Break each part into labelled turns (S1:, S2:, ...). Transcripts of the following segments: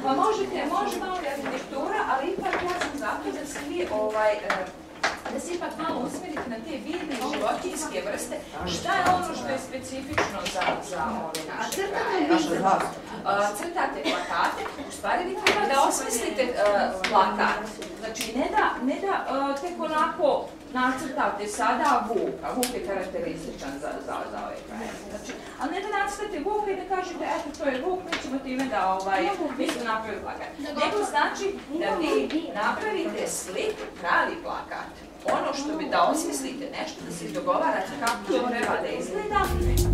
S1: Pa može malo i arhitektura, ali ipak ja sam zato da se vi da se ipak malo usmeriti na te biljne i životinjske vrste, šta je ono što je specifično za ove naše kraje. Crtate plakate, u stvari vi treba da osmislite plakat. Znači, ne da tek onako nacrtate sada Vuka, Vuk je karakterističan za ove kraje. Znači, ali ne da nacrtate Vuka i da kažete, eto, to je Vuk, mi ćemo time da mi smo napravili plakat. Nego znači da vi napravite sliku, pravi plakat. Ono što bi da osmislite nešto, da se dogovarate kako to treba da izgleda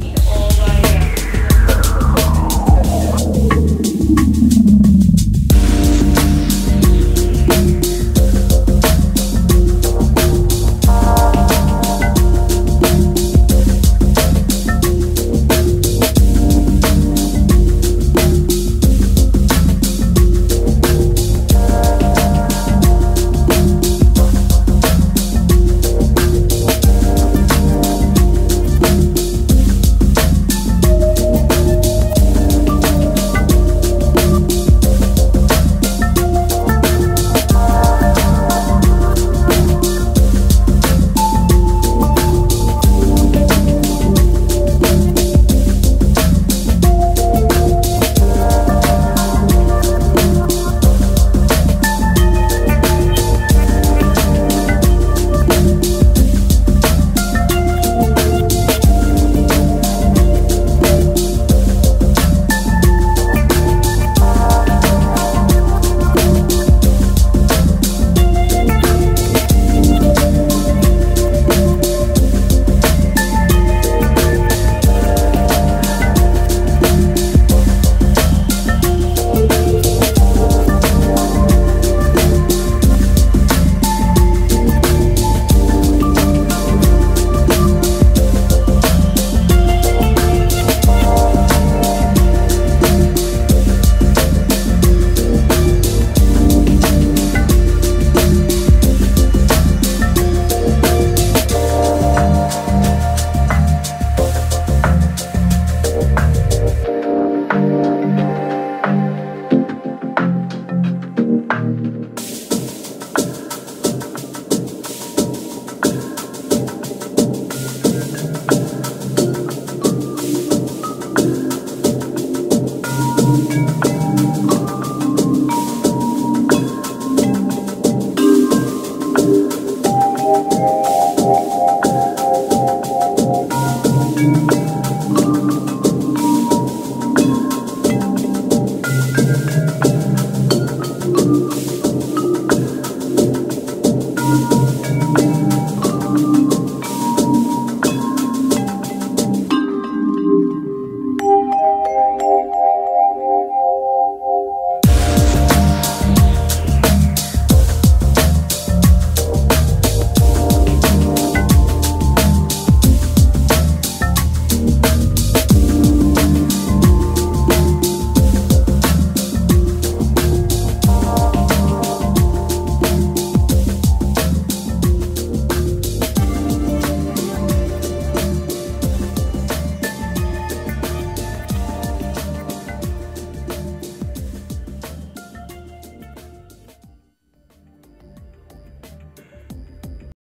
S1: i